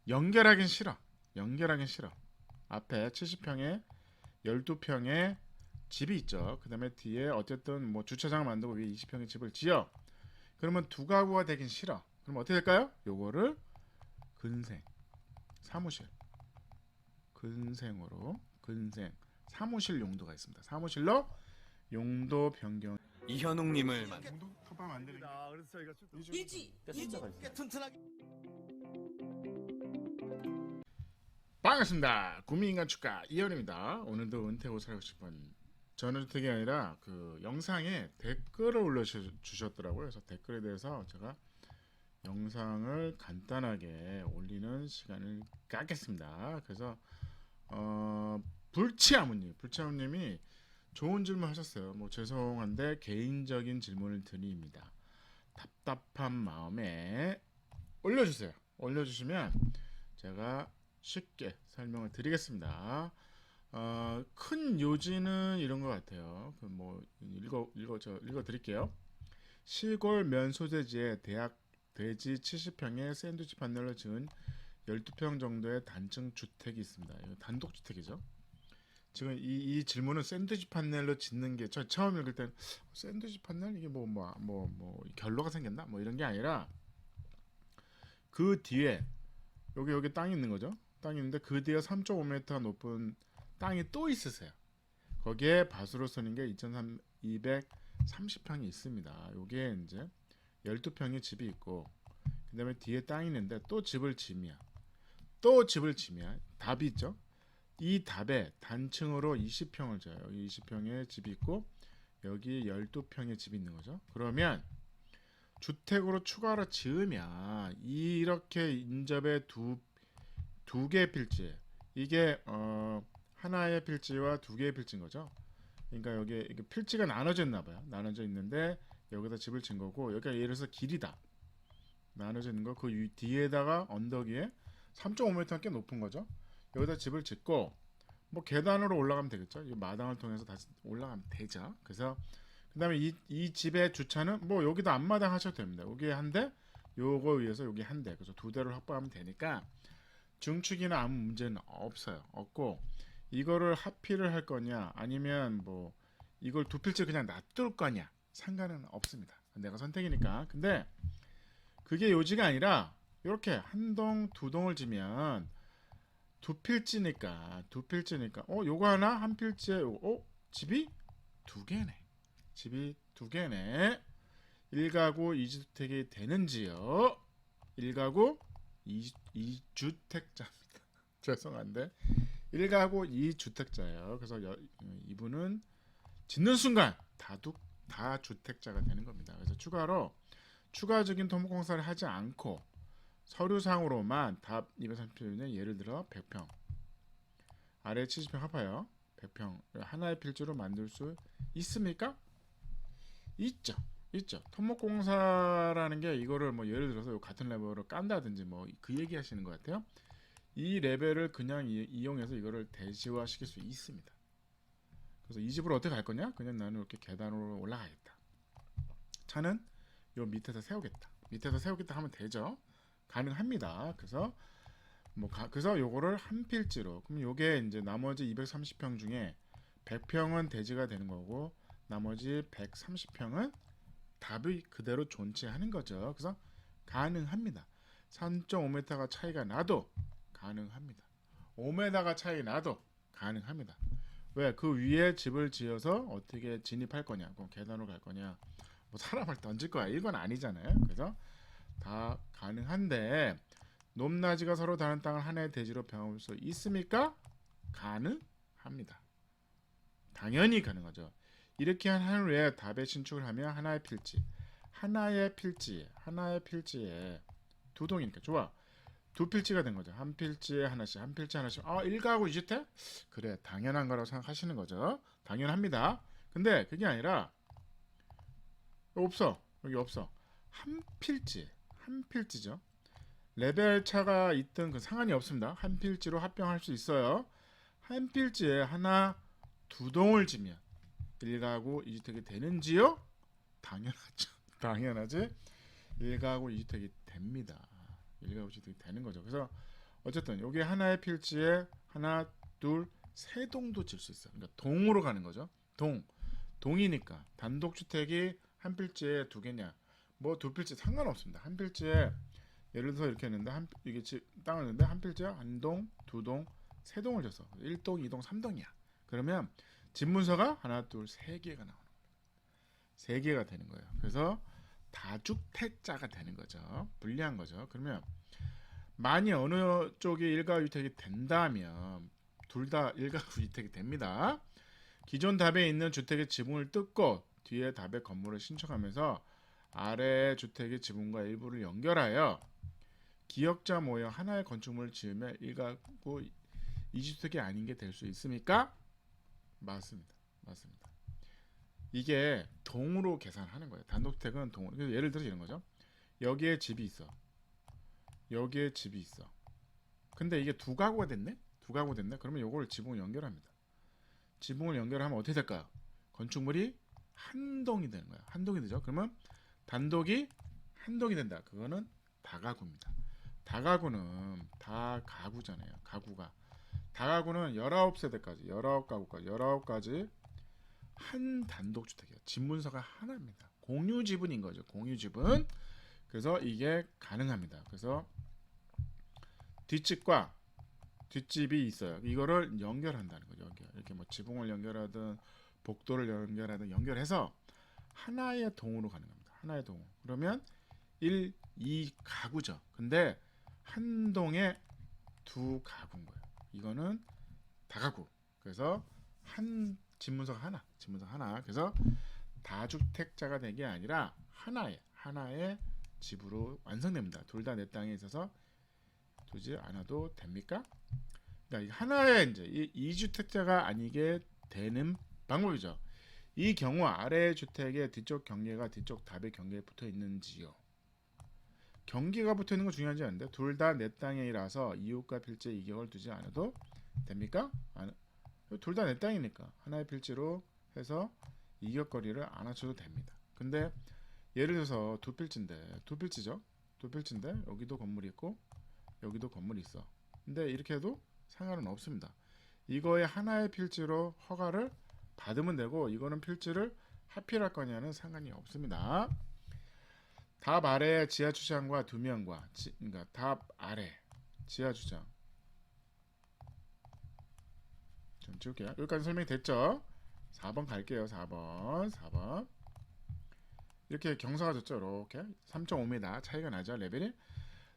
연결하긴 싫어. 연결하긴 싫어. 앞에 70평에 12평에 집이 있죠. 그 다음에 뒤에 어쨌든 뭐 주차장 만들고 위에 20평의 집을 지어. 그러면 두 가구가 되긴 싫어. 그럼 어떻게 될까요? 요거를 근생, 사무실, 근생으로 근생, 사무실 용도가 있습니다. 사무실로 용도 변경. 이현웅님을 만. 용도 컵밥 만드는 게 그래서 저희가 쭉 일지 꽤 튼튼하게. 반갑습니다. 구미인간 축가 이현입니다. 오늘도 은퇴 후 살고 싶은 전원주택이 아니라 그 영상에 댓글을 올려주셨더라고요. 그래서 댓글에 대해서 제가 영상을 간단하게 올리는 시간을 갖겠습니다. 그래서 불치아무님이 좋은 질문 하셨어요. 뭐 죄송한데 개인적인 질문을 드립니다. 답답한 마음에 올려주세요. 올려주시면 제가 쉽게 설명을 드리겠습니다. 큰 요지는 이런 것 같아요. 그 뭐 읽어 드릴게요. 시골 면소재지에 대학 대지 70평의 샌드위치 판넬로 지은 12평 정도의 단층 주택이 있습니다. 이거 단독 주택이죠. 지금 이 질문은 샌드위치 판넬로 짓는 게 저 처음 읽을 땐 샌드위치 판넬 이게 뭐 결로가 생겼나 뭐 이런 게 아니라 그 뒤에 여기 땅이 있는 거죠. 땅이 있는데 그 뒤에 3.5m 높은 땅이 또 있으세요. 거기에 밭으로 쓰는 게 2,230평이 있습니다. 요게 이제 12평의 집이 있고 그다음에 뒤에 땅이 있는데 또 집을 지면 답이 있죠. 이 답에 단층으로 20평을 져요. 여기 20평의 집이 있고 여기 12평의 집이 있는 거죠. 그러면 주택으로 추가로 지으면 이렇게 인접에 두 개의 필지 이게 하나의 필지와 두 개의 필지인 거죠. 그러니까 여기 이게 필지가 나눠져 있나 봐요. 나눠져 있는데 여기다 집을 진 거고 여기가 예를 들어서 길이다. 나눠져 있는 거 그 뒤에다가 언덕 위에 3.5m 꽤 높은 거죠. 여기다 집을 짓고 뭐 계단으로 올라가면 되겠죠. 이 마당을 통해서 다시 올라가면 되죠. 그래서 그다음에 이 집의 주차는 뭐 여기다 앞마당 하셔도 됩니다. 여기에 한 대, 요거 위에서 여기 한 대. 그래서 두 대를 확보하면 되니까 중축이나 아무 문제는 없어요. 없고 이거를 합필을 할 거냐 아니면 뭐 이걸 두 필지 그냥 놔둘 거냐 상관은 없습니다. 내가 선택이니까. 근데 그게 요지가 아니라 이렇게 한 동, 두 동을 지면 두 필지니까 요거 하나 한 필지에 집이 두 개네. 집이 두 개네. 1가구 2주택이 되는지요? 1가구 2주택자입니다. 죄송한데 1가구 2주택자예요. 그래서 이분은 짓는 순간 다 주택자가 되는 겁니다. 그래서 추가적인 토목공사를 하지 않고 서류상으로만 답 230평에 예를 들어 100평 아래 70평 합하여 100평 하나의 필지로 만들 수 있습니까? 있죠. 토목공사라는 게 이거를 뭐 예를 들어서 같은 레벨로 깐다든지 뭐 그 얘기 하시는 것 같아요. 이 레벨을 그냥 이용해서 이거를 대시화시킬 수 있습니다. 그래서 이 집으로 어떻게 갈 거냐? 그냥 나는 이렇게 계단으로 올라가겠다. 차는 요 밑에서 세우겠다 하면 되죠. 가능합니다. 그래서 그래서 요거를 한 필지로 그럼 요게 이제 나머지 230평 중에 100평은 대지가 되는 거고 나머지 130평은 답이 그대로 존재하는 거죠. 그래서 가능합니다. 3.5m가 차이가 나도 가능합니다. 5m가 차이 나도 가능합니다. 왜? 그 위에 집을 지어서 어떻게 진입할 거냐, 그럼 계단으로 갈 거냐, 뭐 사람을 던질 거야, 이건 아니잖아요. 그래서 다 가능한데 높낮이가 서로 다른 땅을 하나의 대지로 병할 수 있습니까? 가능합니다. 당연히 가능하죠. 이렇게 한 후에 답에 신축을 하면 하나의 필지에 두 동이니까 좋아. 두 필지가 된 거죠. 한 필지에 하나씩. 1가구 2주택? 그래, 당연한 거라고 생각하시는 거죠. 당연합니다. 근데 그게 아니라 여기 없어. 한 필지죠. 레벨 차가 있든 그 상관이 없습니다. 한 필지로 합병할 수 있어요. 한 필지에 하나, 두 동을 지면 1가구 2주택이 되는지요? 당연하죠. 당연하지. 1가구 2주택이 됩니다. 1가구 2주택이 되는 거죠. 그래서 어쨌든 여기 하나의 필지에 하나, 둘, 세 동도 질 수 있어요. 그러니까 동으로 가는 거죠. 동이니까 단독주택이 한 필지에 두 개냐, 뭐 두 필지 상관없습니다. 한 필지에 예를 들어서 이렇게 했는데 이게 땅을 했는데 한 필지에 한 동, 두 동, 세 동을 줬어. 1동, 2동, 3동이야. 그러면 집 문서가 하나, 둘, 세 개가 나오는 거예요. 세 개가 되는 거예요. 그래서 다주택자가 되는 거죠. 불리한 거죠. 그러면 만약 어느 쪽이 일가구이택이 된다면 둘 다 일가구이택이 됩니다. 기존 답에 있는 주택의 지붕을 뜯고 뒤에 답의 건물을 신청하면서 아래 주택의 지붕과 일부를 연결하여 기역자 모여 하나의 건축물을 지으면 일가구 이주택이 아닌 게 될 수 있습니까? 맞습니다. 맞습니다. 이게 동으로 계산하는 거예요. 단독주택은 동으로. 예를 들어서 이런 거죠. 여기에 집이 있어. 여기에 집이 있어. 근데 이게 두 가구가 됐네? 두 가구 됐네? 그러면 요거를 지붕을 연결합니다. 지붕을 연결하면 어떻게 될까요? 건축물이 한 동이 되는 거야. 한 동이 되죠. 그러면 단독이 한 동이 된다. 그거는 다가구입니다. 다가구는 다 가구잖아요. 가구가. 다가구는 19세대까지, 19가구까지, 19가지 한 단독주택이에요. 집 문서가 하나입니다. 공유지분인 거죠. 공유지분. 그래서 이게 가능합니다. 그래서 뒷집과 뒷집이 있어요. 이거를 연결한다는 거죠. 이렇게 뭐 지붕을 연결하든 복도를 연결하든 연결해서 하나의 동으로 가는 겁니다. 하나의 동. 그러면 1, 2 가구죠. 근데 한 동에 두 가구인 거예요. 이거는 다가구. 그래서 한 집문서가 하나. 집문서가 하나. 그래서 다주택자가 된 게 아니라 하나의 집으로 완성됩니다. 둘 다 내 땅에 있어서 두지 않아도 됩니까? 그러니까 하나의 이제 이주택자가 아니게 되는 방법이죠. 이 경우 아래 주택의 뒤쪽 경계가 뒤쪽 답의 경계에 붙어 있는지요. 경계가 붙어 있는 건 중요하지 않은데 둘 다 내 땅이라서 이웃과 필지에 이격을 두지 않아도 됩니까? 둘 다 내 땅이니까 하나의 필지로 해서 이격거리를 안 맞춰도 됩니다. 근데 예를 들어서 두 필지죠. 두 필지인데 여기도 건물이 있고 여기도 건물이 있어. 근데 이렇게 해도 상관은 없습니다. 이거에 하나의 필지로 허가를 받으면 되고 이거는 필지를 하필할 거냐는 상관이 없습니다. 답 아래 지하 주차장과 두 명과 그러니까 답 아래 지하 주차장 좀 지울게요. 여기까지 설명이 됐죠? 4번 갈게요. 4번 이렇게 경사가 졌죠. 이렇게 3.5m 차이가 나죠. 레벨이.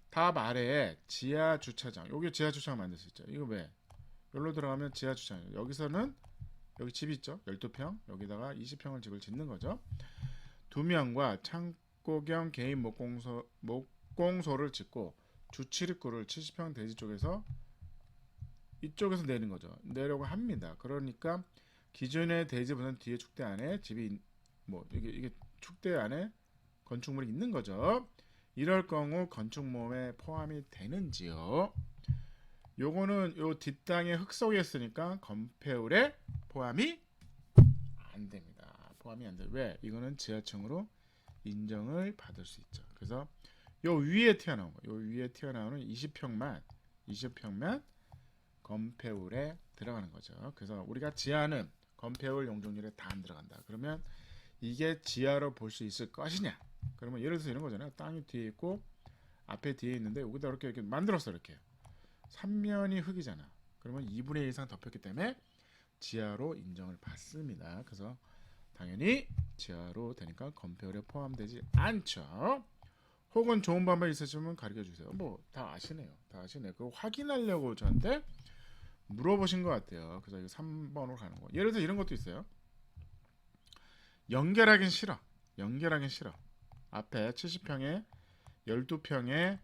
답 아래에 지하 주차장. 여기 지하 주차장 만들 수 있죠. 이거 왜? 여기로 들어가면 지하 주차장. 여기서는 여기 집이 있죠. 12평. 여기다가 20평을 집을 짓는 거죠. 두 명과 창고 겸 개인 목공소를 짓고 주출입구를 70평 대지 쪽에서 이쪽에서 내는 거죠. 내려고 합니다. 그러니까 기존의 대지보다는 뒤에 축대 안에 집이 뭐 이게 축대 안에 건축물이 있는 거죠. 이럴 경우 건축물에 포함이 되는지요? 요거는 요 뒷땅에 흙 속에 있으니까 건폐율에 포함이 안 됩니다. 포함이 안 돼. 왜? 이거는 지하층으로 인정을 받을 수 있죠. 그래서 요 위에 튀어나온 거, 요 위에 튀어나오는 20평만 건폐율에 들어가는 거죠. 그래서 우리가 지하는 건폐율 용적률에 다 안 들어간다. 그러면 이게 지하로 볼 수 있을 것이냐? 그러면 예를 들어서 이런 거잖아요. 땅이 뒤에 있고 앞에 뒤에 있는데 여기다 이렇게 만들었어. 이렇게 3면이 흙이잖아. 그러면 2분의 1 이상 덮였기 때문에 지하로 인정을 받습니다. 그래서 당연히 지하로 되니까 건폐율에 포함되지 않죠. 혹은 좋은 방법이 있으시면 가르쳐 주세요. 뭐 다 아시네요. 그거 확인하려고 저한테 물어보신 것 같아요. 그래서 이거 3번으로 가는 거. 예를 들어 이런 것도 있어요. 연결하긴 싫어. 앞에 70평에 12평에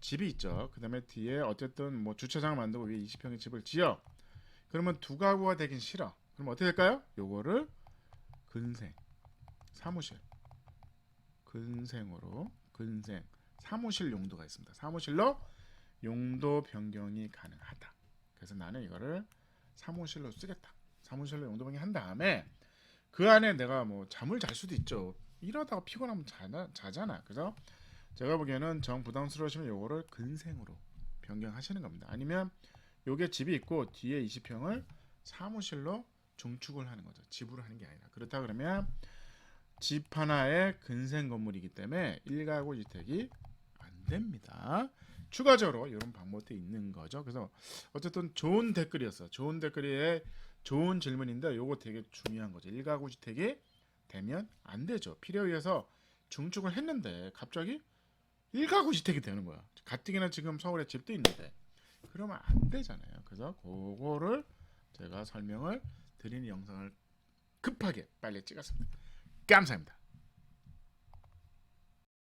집이 있죠. 그 다음에 뒤에 어쨌든 뭐 주차장을 만들고 위에 20평의 집을 지어. 그러면 두 가구가 되긴 싫어. 그럼 어떻게 될까요? 요거를 근생, 사무실, 사무실 용도가 있습니다. 사무실로 용도 변경이 가능하다. 그래서 나는 이거를 사무실로 쓰겠다. 사무실로 용도 변경한 다음에 그 안에 내가 뭐 잠을 잘 수도 있죠. 일하다가 피곤하면 자잖아. 그래서 제가 보기에는 정 부담스러우시면 요거를 근생으로 변경하시는 겁니다. 아니면 요게 집이 있고 뒤에 20평을 사무실로 중축을 하는 거죠. 집으로 하는 게 아니라. 그렇다 그러면 집 하나에 근생 건물이기 때문에 1가구 주택이 안 됩니다. 추가적으로 이런 방법도 있는 거죠. 그래서 어쨌든 좋은 댓글이었어. 좋은 댓글에 좋은 질문인데 요거 되게 중요한 거죠. 1가구 주택이 되면 안 되죠. 필요에 의해서 중축을 했는데 갑자기 1가구 주택이 되는 거야. 가뜩이나 지금 서울에 집도 있는데 그러면 안 되잖아요. 그래서 그거를 제가 설명을 드리는 영상을 급하게 빨리 찍었습니다. 감사합니다.